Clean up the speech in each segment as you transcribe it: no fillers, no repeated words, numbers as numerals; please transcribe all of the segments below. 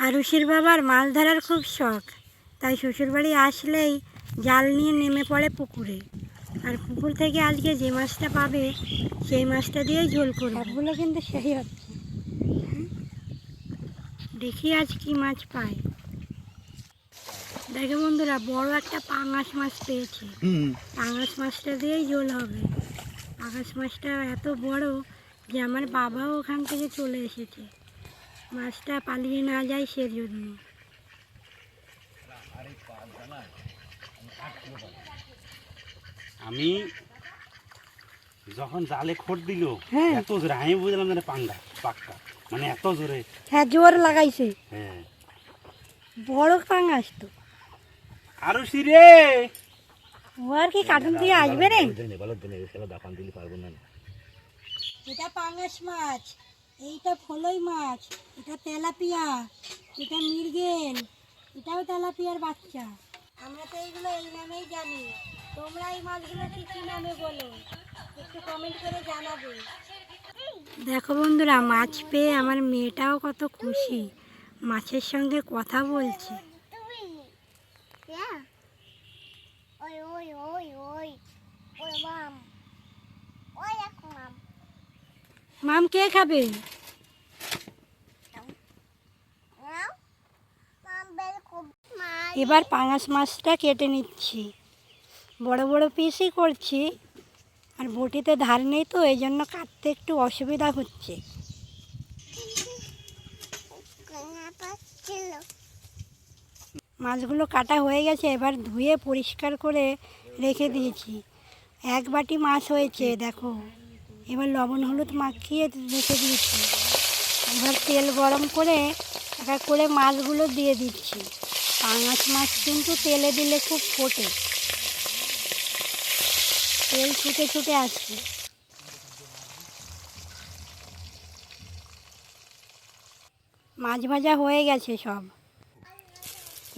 আরুষির বাবার মাছ ধরার খুব শখ, তাই শ্বশুরবাড়ি আসলেই জাল নিয়ে নেমে পড়ে পুকুরে। আর পুকুর থেকে আজকে যে মাছটা পাবে সেই মাছটা দিয়েই ঝোল করবে। সবগুলো কিন্তু সেই হচ্ছে। দেখি আজ কি মাছ পায়। দেখে বন্ধুরা, বড় একটা পাঙাশ মাছ পেয়েছে। পাঙাশ মাছটা দিয়েই ঝোল হবে। পাঙাশ মাছটা এত বড় যে আমার বাবাও ওখান থেকে চলে এসেছে, মাছটা পালিয়ে না যায় সেজন্য। আমি যখন জালে খোঁট দিল এত জোরে আমি বুঝলাম যে পাঙ্গা পাক্কা, মানে এত জোরে। হ্যাঁ, জোর লাগাইছে। হ্যাঁ, বড় পাঙাশ তো। আরো সিরে ও আর কি কার্টুন দিয়ে আসবে রে। এটা পাঙাশ মাছ, এইটা ফলই মাছ, এটা তেলাপিয়া, এটা মৃগেল, এটাও তেলাপিয়ার বাচ্চা। আমরা তো এইগুলো এই নামেই জানি। তোমরা এই মাছগুলো কি কি নামে বলো, একটু কমেন্ট করে জানাবে। দেখো বন্ধুরা, মাছ পেয়ে আমার মেয়েটাও কত খুশি, মাছের সঙ্গে কথা বলছে। মাম কে খাবে? এবার পাঙাশ মাছটা কেটে নিচ্ছি, বড় বড় পিসই করছি। আর বটিতে ধার নেই তো, এই জন্য কাটতে একটু অসুবিধা হচ্ছে। মাছগুলো কাটা হয়ে গেছে, এবার ধুয়ে পরিষ্কার করে রেখে দিয়েছি। এক বাটি মাছ হয়েছে দেখো। এবার লবণ হলুদ মাখিয়ে রেখে দিয়েছি। এবার তেল গরম করে এক এক করে মাছগুলো দিয়ে দিচ্ছি। পাঙাশ মাছ কিন্তু তেলে দিলে খুব ফোটে, তেল ছুটে ছুটে আসছে। মাছ ভাজা হয়ে গেছে সব।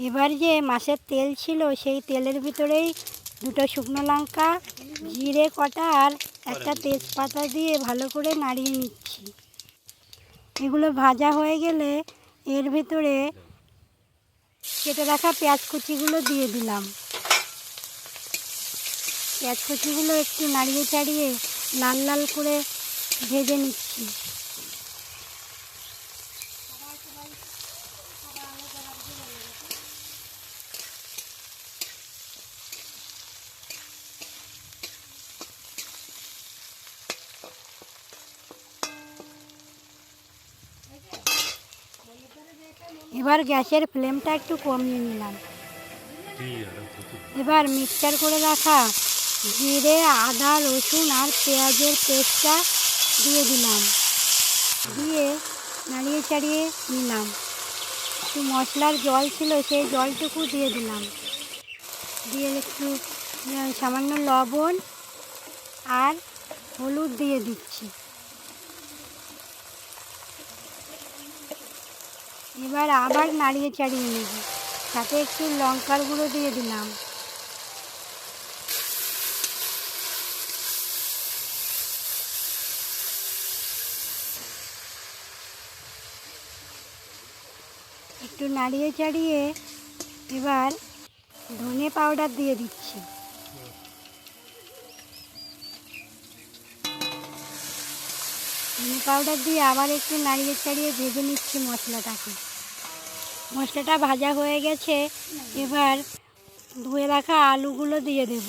এবার যে মাছের তেল ছিল সেই তেলের ভিতরেই দুটো শুকনো লঙ্কা, জিরে কটা আর একটা তেজপাতা দিয়ে ভালো করে নাড়িয়ে নিচ্ছি। এগুলো ভাজা হয়ে গেলে এর ভিতরে কেটে রাখা পেঁয়াজ কুচিগুলো দিয়ে দিলাম। পেঁয়াজ কুচিগুলো একটু নাড়িয়ে চাড়িয়ে লাল লাল করে ভেজে নিচ্ছি। এবার গ্যাসের ফ্লেমটা একটু কমিয়ে নিলাম। এবার মিক্সচার করে রাখা জিরে, আদা, রসুন আর পেঁয়াজের পেস্টটা দিয়ে দিলাম, দিয়ে নাড়িয়ে চাড়িয়ে নিলাম। একটু মশলার জল ছিল সেই জলটুকু দিয়ে দিলাম, দিয়ে একটু সামান্য লবণ আর হলুদ দিয়ে দিচ্ছি। এবার আবার নাড়িয়ে চাড়িয়ে নেব, সাথে একটু লঙ্কার গুঁড়ো দিয়ে দিলাম। একটু নাড়িয়ে চাড়িয়ে এবার ধনে পাউডার দিয়ে দিচ্ছি। ধনে পাউডার দিয়ে আবার একটু নাড়িয়ে চাড়িয়ে ভেজে নিচ্ছি মশলাটাকে। মশলাটা ভাজা হয়ে গেছে, এবার ধুয়ে রাখা আলুগুলো দিয়ে দেব।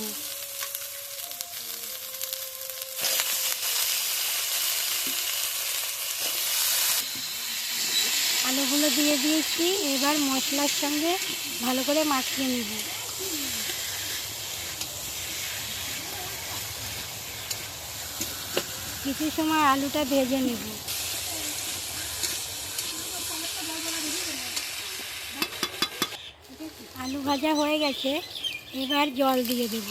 আলুগুলো দিয়ে দিয়েছি, এবার মশলার সঙ্গে ভালো করে মাখিয়ে নেব। কিছু সময় আলুটা ভেজে নেব। আলু ভাজা হয়ে গেছে, এবার জল দিয়ে দেব।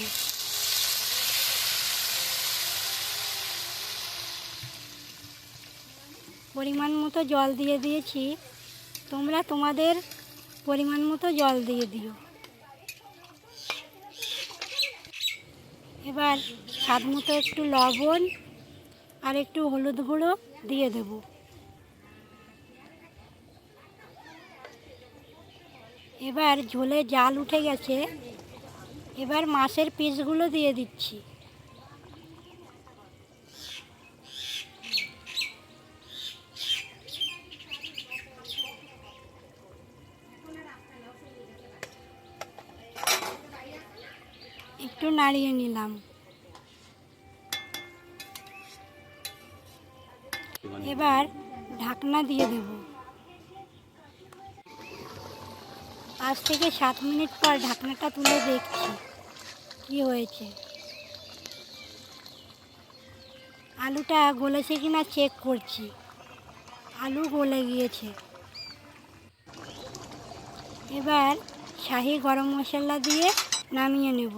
পরিমাণ মতো জল দিয়ে দিয়েছি, তোমরা তোমাদের পরিমাণ মতো জল দিয়ে দিও। এবার স্বাদ মতো একটু লবণ আর একটু হলুদ গুঁড়ো দিয়ে দেব। এবার ঝোলে জাল উঠে গেছে, এবার মাছের পিসগুলো দিয়ে দিচ্ছি। একটু নাড়িয়ে নিলাম। এবার ঢাকনা দিয়ে দেব। 5 থেকে 7 মিনিট পর ঢাকনাটা তুলে দেখছি কি হয়েছে। আলুটা গলেছে কিনা চেক করছি। আলু গলে গিয়েছে। এবার শাহি গরম মশলা দিয়ে নামিয়ে নেব।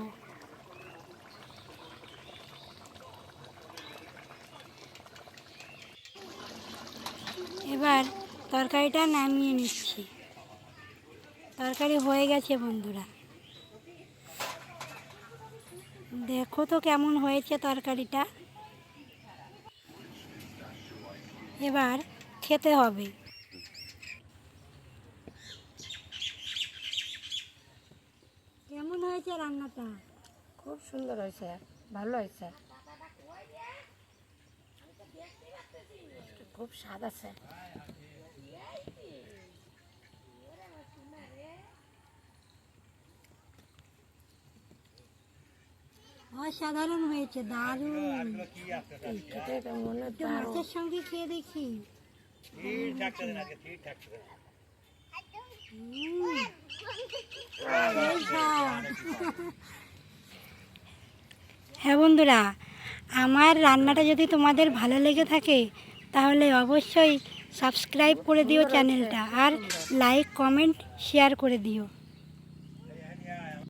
এবার তরকারিটা নামিয়ে নিচ্ছি। তরকারি হয়ে গেছে বন্ধুরা, দেখো তো কেমন হয়েছে তরকারিটা। এবার খেতে হবে। কেমন হয়েছে রান্নাটা? খুব সুন্দর হয়েছে, ভালো হয়েছে, খুব স্বাদ আছে। অসাধারণ হয়েছে, দারুণ। খেতে তো মনে একটু মাছের সঙ্গে খেয়ে দেখি। সেই স্বাদ। হ্যাঁ বন্ধুরা, আমার রান্নাটা যদি তোমাদের ভালো লেগে থাকে তাহলে অবশ্যই সাবস্ক্রাইব করে দিও চ্যানেলটা, আর লাইক কমেন্ট শেয়ার করে দিও।